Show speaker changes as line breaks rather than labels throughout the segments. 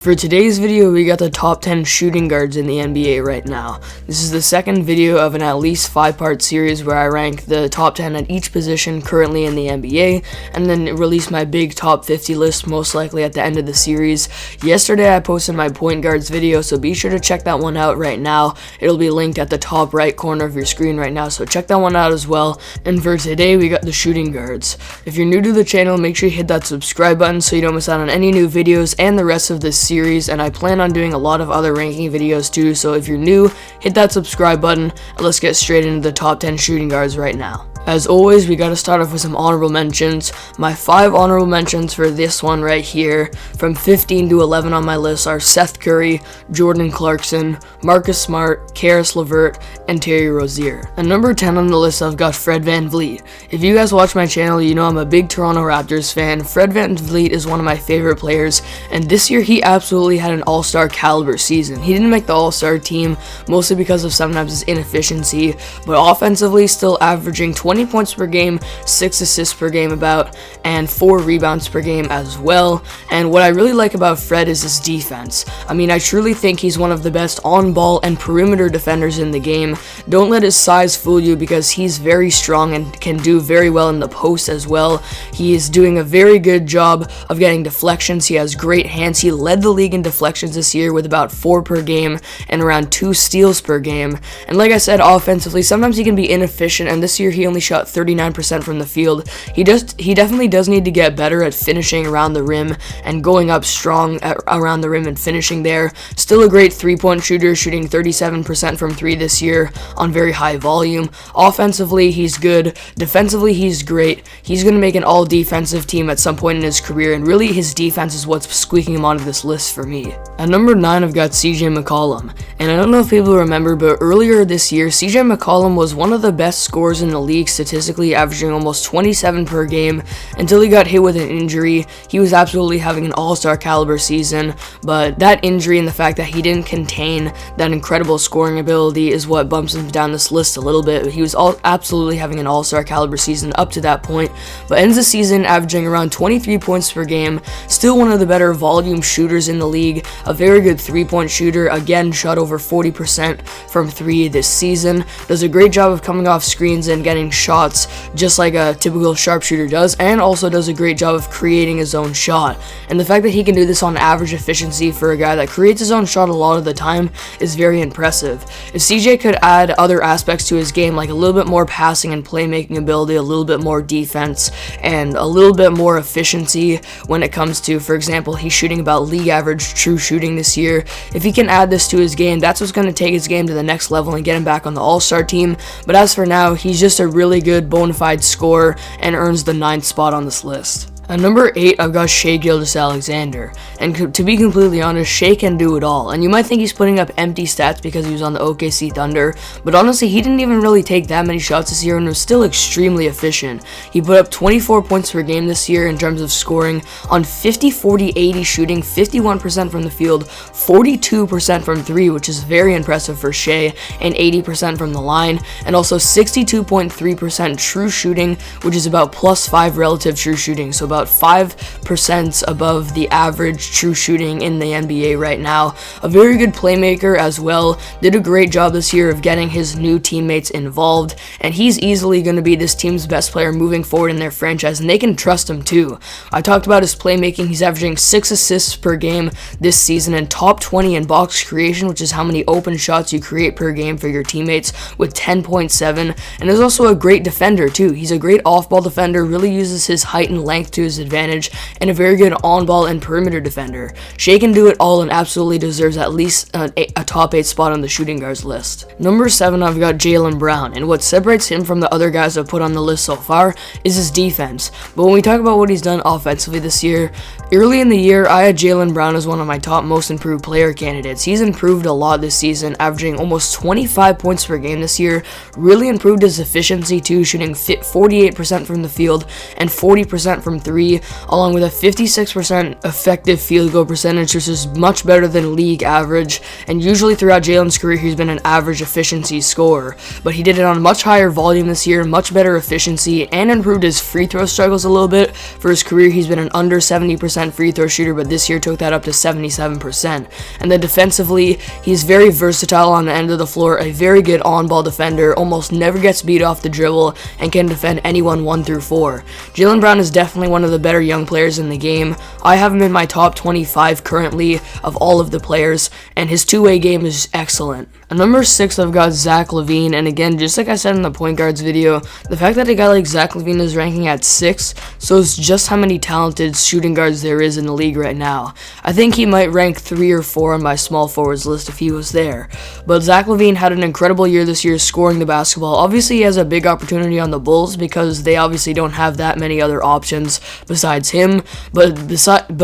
For today's video, we got the top 10 shooting guards in the NBA right now. This is the second video of an at least 5-part series where I rank the top 10 at each position currently in the NBA, and then release my big top 50 list most likely at the end of the series. Yesterday I posted my point guards video, so be sure to check that one out right now. It'll be linked at the top right corner of your screen right now, so check that one out as well. And for today, we got the shooting guards. If you're new to the channel, make sure you hit that subscribe button so you don't miss out on any new videos and the rest of this series, and I plan on doing a lot of other ranking videos too, so if you're new, hit that subscribe button, and let's get straight into the top 10 shooting guards right now. As always, we gotta start off with some honorable mentions. My 5 honorable mentions for this one right here, from 15 to 11 on my list, are Seth Curry, Jordan Clarkson, Marcus Smart, Karis LeVert, and Terry Rozier. And number 10 on the list, I've got Fred VanVleet. If you guys watch my channel, you know I'm a big Toronto Raptors fan. Fred VanVleet is one of my favorite players, and this year he absolutely had an all-star caliber season. He didn't make the all-star team, mostly because of sometimes his inefficiency, but offensively still averaging 20 points per game, 6 assists per game about, and 4 rebounds per game as well. And what I really like about Fred is his defense. I mean, I truly think he's one of the best on-ball and perimeter defenders in the game. Don't let his size fool you, because he's very strong and can do very well in the post as well. He is doing a very good job of getting deflections. He has great hands. He led the league in deflections this year with about 4 per game and around 2 steals per game. And like I said, offensively, sometimes he can be inefficient, and this year he only shot 39% from the field. He definitely does need to get better at finishing around the rim and going up strong around the rim and finishing there. Still a great 3-point shooter, shooting 37% from 3 this year on very high volume. Offensively, he's good. Defensively, he's great. He's going to make an all-defensive team at some point in his career, and really his defense is what's squeaking him onto this list for me. At number 9, I've got CJ McCollum. And I don't know if people remember, but earlier this year, CJ McCollum was one of the best scorers in the league statistically, averaging almost 27 per game until he got hit with an injury. He was absolutely having an all-star caliber season, but that injury and the fact that he didn't contain that incredible scoring ability is what bumps him down this list a little bit. He was absolutely having an all-star caliber season up to that point, but ends the season averaging around 23 points per game, still one of the better volume shooters in the league, a very good 3-point shooter, again shot over 40% from 3 this season, does a great job of coming off screens and getting shots just like a typical sharpshooter does, and also does a great job of creating his own shot. And the fact that he can do this on average efficiency for a guy that creates his own shot a lot of the time is very impressive. If CJ could add other aspects to his game, like a little bit more passing and playmaking ability, a little bit more defense, and a little bit more efficiency when it comes to, for example, he's shooting about league average true shooting this year. If he can add this to his game, that's what's going to take his game to the next level and get him back on the all-star team. But as for now, he's just a really good bona fide scorer and earns the 9th spot on this list. At number 8, I've got Shayne Alexander, and to be completely honest, Shay can do it all, and you might think he's putting up empty stats because he was on the OKC Thunder, but honestly, he didn't even really take that many shots this year and was still extremely efficient. He put up 24 points per game this year in terms of scoring on 50-40-80 shooting, 51% from the field, 42% from 3, which is very impressive for Shay, and 80% from the line, and also 62.3% true shooting, which is about +5 relative true shooting, so about 5% above the average true shooting in the NBA right now. A very good playmaker as well, did a great job this year of getting his new teammates involved, and he's easily going to be this team's best player moving forward in their franchise, and they can trust him too. I talked about his playmaking. He's averaging 6 assists per game this season and top 20 in box creation, which is how many open shots you create per game for your teammates, with 10.7, and is also a great defender too. He's a great off-ball defender, really uses his height and length to his advantage, and a very good on-ball and perimeter defender. Shay can do it all and absolutely deserves at least a top 8 spot on the shooting guards list. Number 7, I've got Jaylen Brown, and what separates him from the other guys I've put on the list so far is his defense. But when we talk about what he's done offensively this year, early in the year, I had Jaylen Brown as one of my top most improved player candidates. He's improved a lot this season, averaging almost 25 points per game this year, really improved his efficiency too, shooting 48% from the field and 40% from 3, along with a 56% effective field goal percentage, which is much better than league average, and usually throughout Jaylen's career he's been an average efficiency scorer, but he did it on much higher volume this year, much better efficiency, and improved his free throw struggles a little bit. For his career, he's been an under 70% 60% free throw shooter, but this year took that up to 77%. And then defensively, he's very versatile on the end of the floor, a very good on-ball defender, almost never gets beat off the dribble, and can defend anyone 1 through 4. Jaylen Brown is definitely one of the better young players in the game. I have him in my top 25 currently of all of the players, and his two-way game is excellent. At number 6, I've got Zach LaVine, and again, just like I said in the point guards video, the fact that a guy like Zach LaVine is ranking at 6 shows just how many talented shooting guards there is in the league right now. I think he might rank 3 or 4 on my small forwards list if he was there. But Zach LaVine had an incredible year this year scoring the basketball. Obviously, he has a big opportunity on the Bulls because they obviously don't have that many other options besides him, but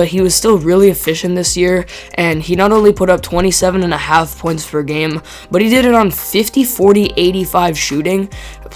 he was still really efficient this year, and he not only put up 27.5 points per game, but he did it on 50, 40, 85 shooting,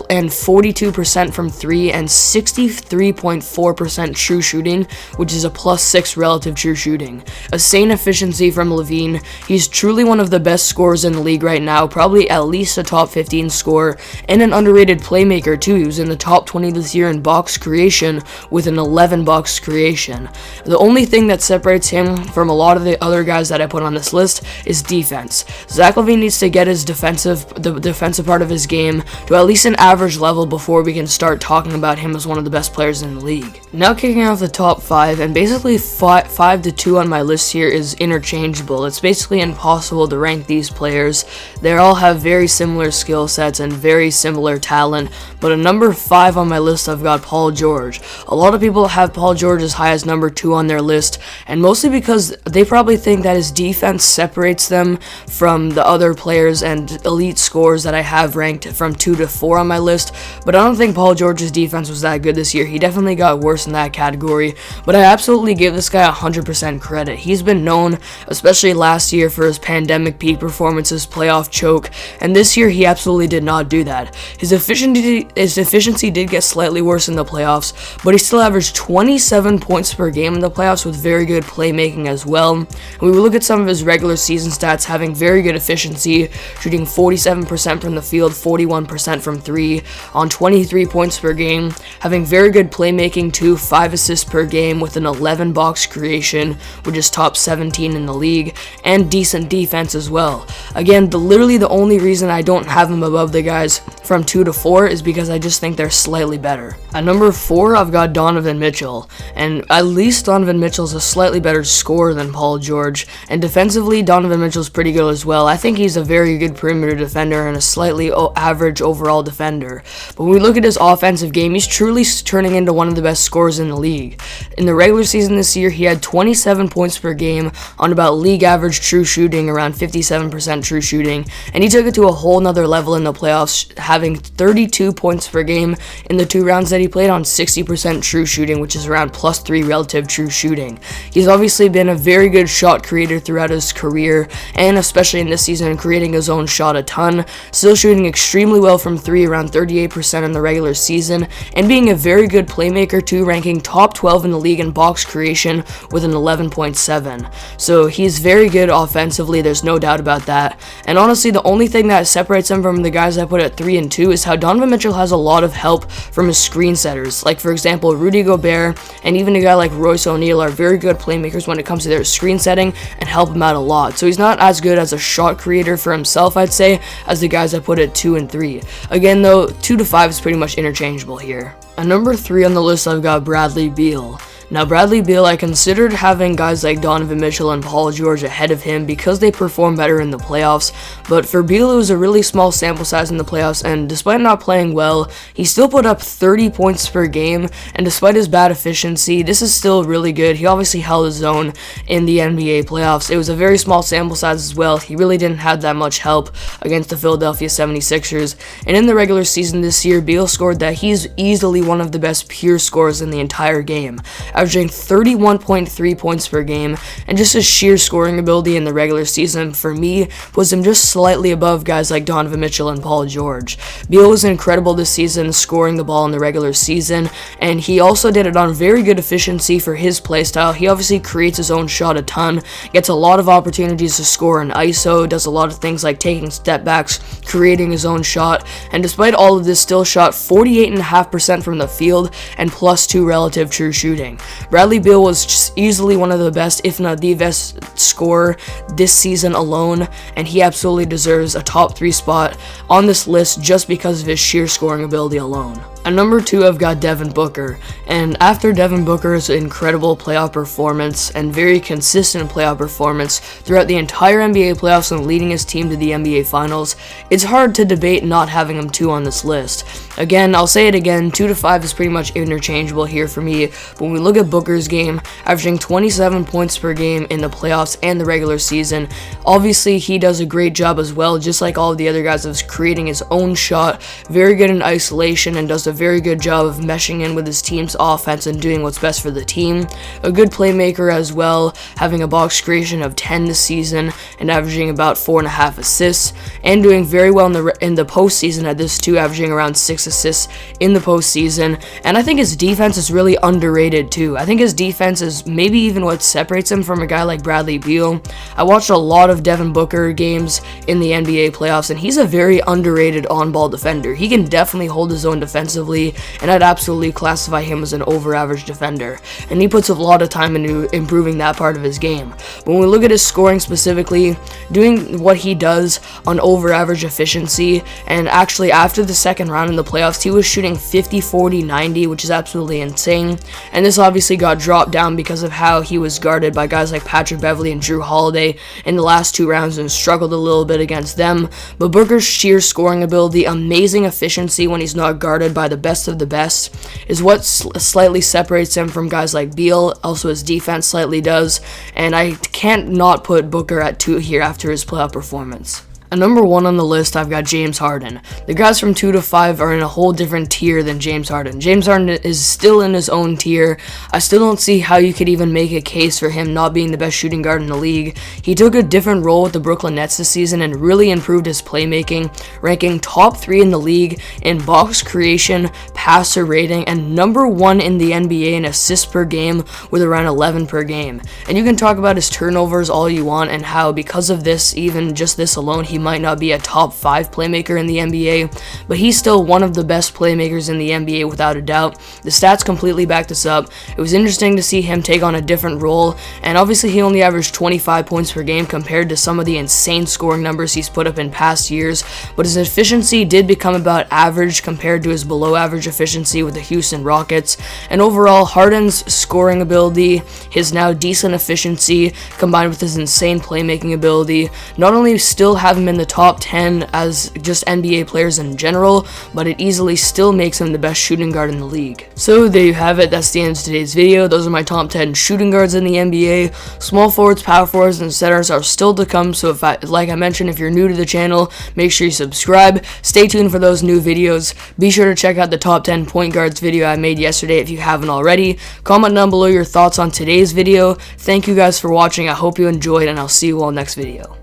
and 42% from 3, and 63.4% true shooting, which is a +6 relative true shooting. Insane efficiency from LaVine. He's truly one of the best scorers in the league right now, probably at least a top 15 scorer, and an underrated playmaker too. He was in the top 20 this year in box creation with an 11 box creation. The only thing that separates him from a lot of the other guys that I put on this list is defense. Zach LaVine needs to get the defensive part of his game to at least an average level before we can start talking about him as one of the best players in the league. Now kicking off the top 5, and basically 5 to 2 on my list here is interchangeable. It's basically impossible to rank these players. They all have very similar skill sets and very similar talent, but at number 5 on my list I've got Paul George. A lot of people have Paul George as high as number 2 on their list, and mostly because they probably think that his defense separates them from the other players and elite scorers that I have ranked from 2 to 4 on my list, but I don't think Paul George's defense was that good this year. He definitely got worse in that category, but I absolutely give this guy 100% credit. He's been known, especially last year, for his pandemic peak performances, playoff choke, and this year he absolutely did not do that. His efficiency did get slightly worse in the playoffs, but he still averaged 27 points per game in the playoffs with very good playmaking as well. And we will look at some of his regular season stats, having very good efficiency, shooting 47% from the field, 41% from 3, on 23 points per game, having very good playmaking too, 5 assists per game with an 11 box creation, which is top 17 in the league, and decent defense as well. Again, literally the only reason I don't have him above the guys from 2 to 4 is because I just think they're slightly better. At number 4, I've got Donovan Mitchell, and at least Donovan Mitchell's a slightly better scorer than Paul George, and defensively Donovan Mitchell's pretty good as well. I think he's a very good perimeter defender and a slightly average overall defender. But when we look at his offensive game, he's truly turning into one of the best scorers in the league. In the regular season this year, he had 27 points per game on about league average true shooting, around 57% true shooting, and he took it to a whole nother level in the playoffs, having 32 points per game in the 2 rounds that he played on 60% true shooting, which is around +3 relative true shooting. He's obviously been a very good shot creator throughout his career, and especially in this season, creating his own shot a ton, still shooting extremely well from 3, around 38% in the regular season, and being a very good playmaker too, ranking top 12 in the league in box creation with an 11.7. So he's very good offensively, there's no doubt about that. And honestly, the only thing that separates him from the guys I put at 3 and 2 is how Donovan Mitchell has a lot of help from his screen setters. Like for example, Rudy Gobert and even a guy like Royce O'Neal are very good playmakers when it comes to their screen setting and help him out a lot. So he's not as good as a shot creator for himself, I'd say, as the guys I put at 2 and 3. Again though, 2 to 5 is pretty much interchangeable here. At number 3 on the list, I've got Bradley Beal. Now, Bradley Beal, I considered having guys like Donovan Mitchell and Paul George ahead of him because they perform better in the playoffs, but for Beal, it was a really small sample size in the playoffs, and despite not playing well, he still put up 30 points per game, and despite his bad efficiency, this is still really good. He obviously held his own in the NBA playoffs. It was a very small sample size as well. He really didn't have that much help against the Philadelphia 76ers, and in the regular season this year, Beal scored that he's easily one of the best pure scorers in the entire game, averaging 31.3 points per game, and just his sheer scoring ability in the regular season, for me, puts him just slightly above guys like Donovan Mitchell and Paul George. Beal was incredible this season, scoring the ball in the regular season, and he also did it on very good efficiency for his playstyle. He obviously creates his own shot a ton, gets a lot of opportunities to score in ISO, does a lot of things like taking step backs, creating his own shot, and despite all of this, still shot 48.5% from the field and +2 relative true shooting. Bradley Beal was just easily one of the best, if not the best scorer this season alone, and he absolutely deserves a top 3 spot on this list just because of his sheer scoring ability alone. At number 2, I've got Devin Booker, and after Devin Booker's incredible playoff performance and very consistent playoff performance throughout the entire NBA playoffs and leading his team to the NBA Finals, it's hard to debate not having him 2 on this list. Again, I'll say it again, 2 to 5 is pretty much interchangeable here for me. But when we look at Booker's game, averaging 27 points per game in the playoffs and the regular season, obviously he does a great job as well, just like all of the other guys, of creating his own shot, very good in isolation, and does a very good job of meshing in with his team's offense and doing what's best for the team. A good playmaker as well, having a box creation of 10 this season and averaging about 4.5 assists, and doing very well in the postseason at this too, averaging around 6 assists in the postseason. And I think his defense is really underrated too. I think his defense is maybe even what separates him from a guy like Bradley Beal. I watched a lot of Devin Booker games in the NBA playoffs, and he's a very underrated on-ball defender. He can definitely hold his own defensively, and I'd absolutely classify him as an over-average defender, and he puts a lot of time into improving that part of his game. But when we look at his scoring specifically, doing what he does on over-average efficiency, and actually after the second round in the playoffs, he was shooting 50, 40, 90, which is absolutely insane, and this obviously got dropped down because of how he was guarded by guys like Patrick Beverley and Drew Holiday in the last 2 rounds and struggled a little bit against them. But Booker's sheer scoring ability, amazing efficiency when he's not guarded by the best of the best, is what slightly separates him from guys like Beal. Also his defense slightly does, and I can't not put Booker at 2 here after his playoff performance. At number 1 on the list, I've got James Harden. The guys from 2 to 5 are in a whole different tier than James Harden. James Harden is still in his own tier. I still don't see how you could even make a case for him not being the best shooting guard in the league. He took a different role with the Brooklyn Nets this season and really improved his playmaking, ranking top 3 in the league in box creation, passer rating, and number 1 in the NBA in assists per game with around 11 per game. And you can talk about his turnovers all you want and how because of this, even just this alone, he might not be a top 5 playmaker in the NBA, but he's still one of the best playmakers in the NBA without a doubt. The stats completely back this up. It was interesting to see him take on a different role, and obviously he only averaged 25 points per game compared to some of the insane scoring numbers he's put up in past years, but his efficiency did become about average compared to his below average efficiency with the Houston Rockets. And overall, Harden's scoring ability, his now decent efficiency, combined with his insane playmaking ability, not only still have him in the top 10 as just NBA players in general, but it easily still makes him the best shooting guard in the league. So there you have it. That's the end of today's video. Those are my top 10 shooting guards in the NBA. Small forwards, power forwards, and centers are still to come, so like I mentioned, if you're new to the channel, make sure you subscribe. Stay tuned for those new videos. Be sure to check out the top 10 point guards video I made yesterday if you haven't already. Comment down below your thoughts on today's video. Thank you guys for watching. I hope you enjoyed, and I'll see you all next video.